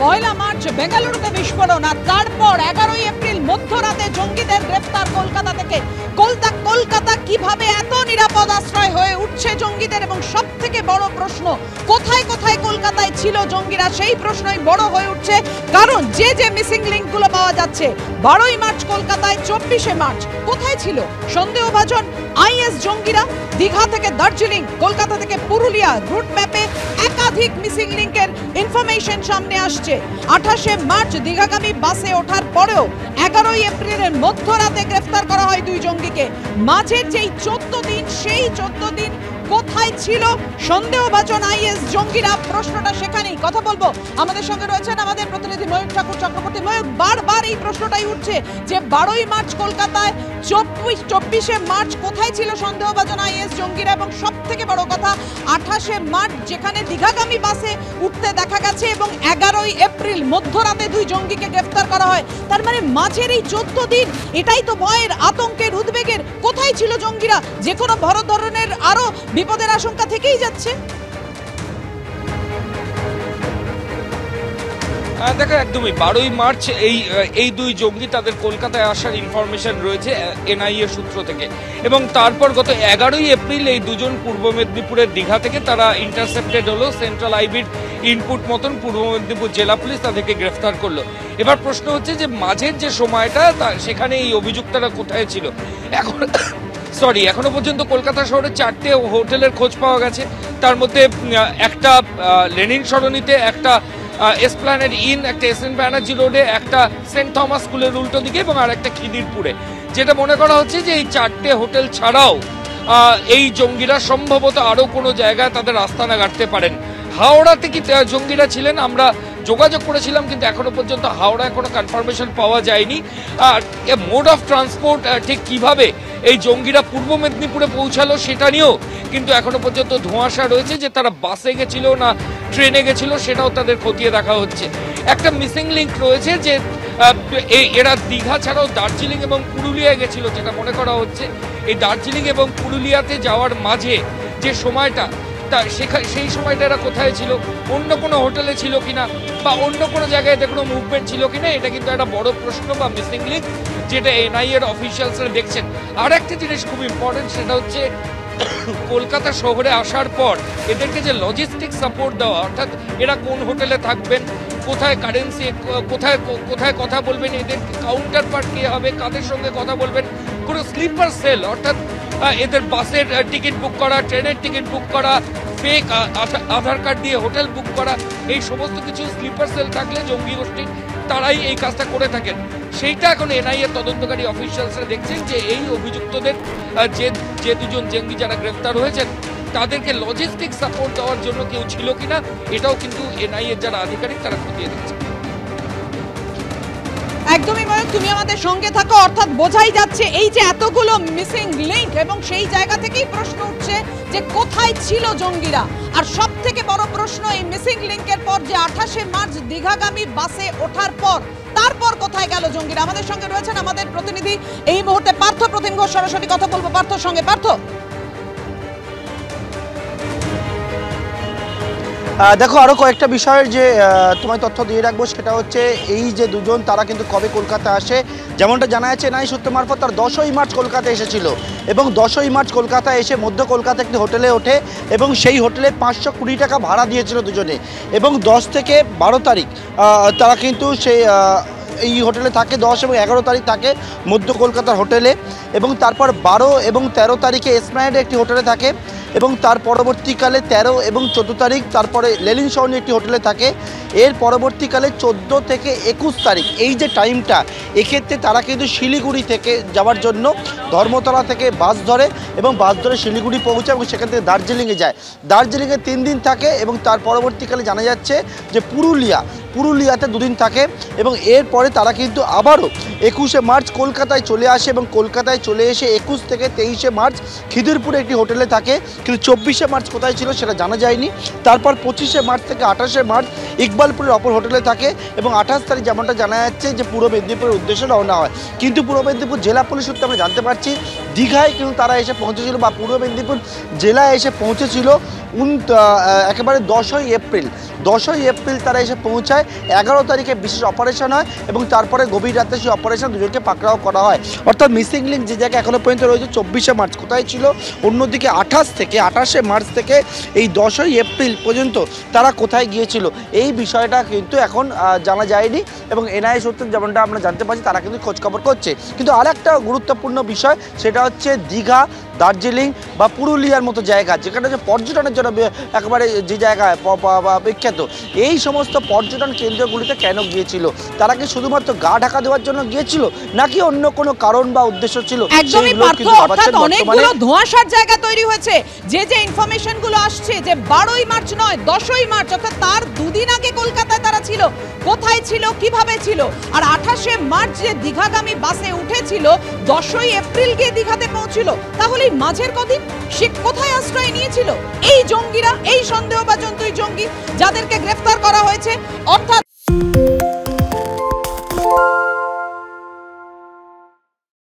পয়লা March বেঙ্গালুরুতে বিস্ফোরণ, আর তারপর 11ই এপ্রিল মধ্যরাতে জঙ্গিদের গ্রেফতার কলকাতা থেকে। কলকাতা কিভাবে এত নিরাপদ আশ্রয় হয়ে উঠছে জঙ্গিদের, এবং সব থেকে বড় প্রশ্ন, কোথায় কোথায় কলকাতায় ছিল জঙ্গিরা, সেই প্রশ্নই বড় হয়ে উঠছে। কারণ যে মিসিং লিঙ্কগুলো পাওয়া যাচ্ছে, 12ই মার্চ কলকাতায়, 24শে মার্চ কোথায় ছিল সন্দেহভাজন আইএস জঙ্গিরা? দীঘা থেকে দার্জিলিং, কলকাতা থেকে পুরুলিয়া, রুট ম্যাপে একাধিক মিসিং লিঙ্কের ইনফরমেশন সামনে আসছে। 28শে মার্চ দীঘাগামী বাসে ওঠার পরেও 11ই এপ্রিলের মধ্যরাতে গ্রেফতার করা হয় 2 জঙ্গিকে। মাঝের যেই 14 দিন, সেই 14 দিন কোথায় ছিল সন্দেহভাজন আইএস জঙ্গিরা? প্রশ্নটা সেখানেই। কথা বলবো, আমাদের সঙ্গে রয়েছেন আমাদের প্রতিনিধি ময়ূক ঠাকুর চক্রবর্তী। ময়ূক, বারবার এই প্রশ্নটাই উঠছে যে 12ই মার্চ কলকাতায়, 24শে মার্চ কোথায় ছিল সন্দেহভাজন আইএস জঙ্গিরা, এবং সব থেকে বড় কথা 28শে মার্চ যেখানে দীঘাগামী বাসে উঠতে দেখা গেছে, এবং 11ই এপ্রিল মধ্যরাতে 2 জঙ্গিকে গ্রেফতার করা হয়। তার মানে মাঝের এই 14 দিন, এটাই তো ভয়ের, আতঙ্কের, উদ্বেগের। কোথায় ছিল জঙ্গিরা? যে কোনো বড় ধরনের আরো বিপদের আশঙ্কা থেকেই যাচ্ছে। দেখো, একদমই 12ই মার্চ এই 2 জঙ্গি তাদের কলকাতায় আসার ইনফরমেশন রয়েছে এনআইএ সূত্র থেকে, এবং তারপর গত 11ই এপ্রিল এই 2 জন পূর্ব মেদিনীপুরের দীঘা থেকে তারা ইন্টারসেপ্টেড হলো। সেন্ট্রাল আইবির ইনপুট মতন পূর্ব মেদিনীপুর জেলা পুলিশ তাদেরকে গ্রেফতার করলো। এবার প্রশ্ন হচ্ছে যে মাঝের যে সময়টা, সেখানে এই অভিযুক্তরা কোথায় ছিল? এখনো পর্যন্ত কলকাতা শহরে 4টে হোটেলের খোঁজ পাওয়া গেছে। তার মধ্যে একটা লেনিন সরণিতে, একটা এসপ্ল্যানেড ইন, একটা এসএন ব্যানার্জি রোডে, একটা সেন্ট থমাস স্কুলের উল্টো দিকে, এবং আর একটা খিদিরপুরে। যেটা মনে করা হচ্ছে যে এই 4টে হোটেল ছাড়াও এই জঙ্গিরা সম্ভবত আরও কোনো জায়গায় তাদের আস্তানা গাড়তে পারেন। হাওড়াতে কি জঙ্গিরা ছিলেন? আমরা যোগাযোগ করেছিলাম, কিন্তু এখনো পর্যন্ত হাওড়ায় কোনো কনফার্মেশন পাওয়া যায়নি। আর মোড অফ ট্রান্সপোর্ট ঠিক কিভাবে এই জঙ্গিরা পূর্ব মেদিনীপুরে পৌঁছালো সেটা নিয়েও কিন্তু এখনো পর্যন্ত ধোঁয়াশা রয়েছে। যে তারা বাসে গেছিল না ট্রেনে গেছিল, সেটাও তাদের খতিয়ে দেখা হচ্ছে। একটা মিসিং লিঙ্ক রয়েছে যে এরা দীঘা ছাড়াও দার্জিলিং এবং পুরুলিয়ায় গেছিল, যেটা মনে করা হচ্ছে। এই দার্জিলিং এবং পুরুলিয়াতে যাওয়ার মাঝে যে সময়টা, সেই সময়টা এরা কোথায় ছিল? অন্য কোনো হোটেলে ছিল কিনা, বা অন্য কোনো জায়গায় কোনো মুভমেন্ট ছিল কিনা? এটা কিন্তু একটা বড় প্রশ্ন বা মিসিং লিঙ্ক, যেটা এনআইএর অফিসিয়ালসরা দেখছেন। আর একটা জিনিস খুব ইম্পর্টেন্ট, সেটা হচ্ছে কলকাতা শহরে আসার পর এদেরকে যে লজিস্টিক সাপোর্ট দেওয়া, অর্থাৎ এরা কোন হোটেলে থাকবেন, কোথায় কারেন্সি, কোথায় কথা বলবেন, এদের কাউন্টার পার্ট কে হবে, কাদের সঙ্গে কথা বলবেন, কোনো স্লিপার সেল, অর্থাৎ এদের বাসের টিকিট বুক করা, ট্রেনের টিকিট বুক করা, ফেক আধার কার্ড দিয়ে হোটেল বুক করা, এই সমস্ত কিছু স্লিপার সেল থাকলে জঙ্গি গোষ্ঠীর তারাই এই কাজটা করে থাকেন। সেইটা এখন এনআইএ তদন্তকারী অফিসিয়ালসরা দেখছেন যে এই অভিযুক্তদের যে 2 জন জঙ্গি যারা গ্রেফতার হয়েছেন, তাদেরকে লজিস্টিক সাপোর্ট দেওয়ার জন্য কেউ ছিল কিনা, এটাও কিন্তু এনআইএর যারা আধিকারিক তারা খতিয়ে দেখছে। একদমই ময়ূক, তুমি আমাদের সঙ্গে থাকো। অর্থাৎ বোঝাই যাচ্ছে এই যে এতগুলো মিসিং লিঙ্ক, এবং সেই জায়গা থেকেই প্রশ্ন উঠছে যে কোথায় ছিল জঙ্গিরা। আর সব থেকে বড় প্রশ্ন, এই মিসিং লিঙ্কের পর যে 28শে মার্চ দীঘাগামী বাসে ওঠার পর, তারপর কোথায় গেল জঙ্গিরা? আমাদের সঙ্গে রয়েছেন আমাদের প্রতিনিধি এই মুহূর্তে পার্থ প্রতিম ঘোষ। সরাসরি কথা বলবো পার্থর সঙ্গে। পার্থ, দেখো, আরও কয়েকটা বিষয়ের যে তোমায় তথ্য দিয়ে রাখবো, সেটা হচ্ছে এই যে 2 জন তারা কিন্তু কবে কলকাতা আসে। যেমনটা জানা যাচ্ছে এনআইএ সূত্র মারফত, তার 10ই মার্চ কলকাতা এসেছিল, এবং 10ই মার্চ কলকাতা এসে মধ্য কলকাতা একটি হোটেলে ওঠে, এবং সেই হোটেলে 520 টাকা ভাড়া দিয়েছিল দুজনে। এবং 10 থেকে 12 তারিখ তারা কিন্তু সেই এই হোটেলে থাকে, 10 এবং 11 তারিখ থাকে মধ্য কলকাতার হোটেলে, এবং তারপর 12 এবং 13 তারিখে এসপ্ল্যানেডে একটি হোটেলে থাকে, এবং তার পরবর্তীকালে 13 এবং 14 তারিখ তারপরে লেনিন সরণি একটি হোটেলে থাকে। এর পরবর্তীকালে 14 থেকে 21 তারিখ, এই যে টাইমটা, এক্ষেত্রে তারা কিন্তু শিলিগুড়ি থেকে যাওয়ার জন্য ধর্মতলা থেকে বাস ধরে, এবং বাস ধরে শিলিগুড়ি পৌঁছায়, এবং সেখান থেকে দার্জিলিংয়ে যায়। দার্জিলিংয়ে 3 দিন থাকে, এবং তার পরবর্তীকালে জানা যাচ্ছে যে পুরুলিয়াতে 2 দিন থাকে, এবং এরপরে তারা কিন্তু আবারও 21শে মার্চ কলকাতায় চলে আসে, এবং কলকাতায় চলে এসে 21 থেকে 23শে মার্চ খিদিরপুরে একটি হোটেলে থাকে। কিন্তু 24শে মার্চ কোথায় ছিল সেটা জানা যায়নি। তারপর 25শে মার্চ থেকে 28শে মার্চ ইকবালপুরের অপর হোটেলে থাকে, এবং 28 তারিখ যেমনটা জানা যাচ্ছে যে পূর্ব মেদিনীপুরের উদ্দেশ্যে রওনা হয়। কিন্তু পূর্ব মেদিনীপুর জেলা পুলিশ সূত্রে আমরা জানতে পারছি দীঘায় কিন্তু তারা এসে পৌঁছেছিল, বা পূর্ব মেদিনীপুর জেলায় এসে পৌঁছেছিল একেবারে 10ই এপ্রিল। 10ই এপ্রিল তারা এসে পৌঁছায়। 11 তারিখে বিশেষ অপারেশন হয় এবং তারপরে গভীর রাতে সেই অপারেশন দুজনকে পাকড়াও করা হয়। অর্থাৎ মিসিং লিঙ্ক যে জায়গায় এখনো পর্যন্ত রয়েছে 24শে মার্চ কোথায় ছিল, অন্যদিকে 28শে মার্চ থেকে এই 10ই এপ্রিল পর্যন্ত তারা কোথায় গিয়েছিল এই বিষয়টা কিন্তু এখন জানা যায়নি এবং এনআইএ সূত্রে যেমনটা আমরা জানতে পারছি তারা কিন্তু খোঁজখবর করছে। কিন্তু আরেকটা গুরুত্বপূর্ণ বিষয় সেটা হচ্ছে দীঘা, দার্জিলিং বা পুরুলিয়ার মতো জায়গা যেখানে যে পর্যটনের জন্য একেবারে যে জায়গায় বিখ্যাত, এই সমস্ত পর্যটন কেন্দ্রগুলিতে কেন গিয়েছিল? তারা কি শুধুমাত্র গা ঢাকা দেওয়ার জন্য গিয়েছিল নাকি অন্য কোনো কারণ বা উদ্দেশ্য ছিল? একদমই পার্থ, অর্থাৎ অনেকগুলো ধোঁয়াশার জায়গা তৈরি হয়েছে। যে ইনফরমেশন গুলো আসছে যে 12ই মার্চ নয় 10ই মার্চ, অর্থাৎ তার দুদিন আগে কলকাতায় তারা ছিল, কোথায় ছিল, কিভাবে ছিল? আর 28শে মার্চ যে দীঘাগামী বাসে উঠেছিল 10ই এপ্রিল গিয়ে দীঘাতে পৌঁছলো, তাহলে মাঝের কদিন সে কোথায় আশ্রয় নিয়েছিল? এই জঙ্গিরা, এই সন্দেহভাজন দুই জঙ্গি যাদেরকে গ্রেফতার করা হয়েছে। অর্থাৎ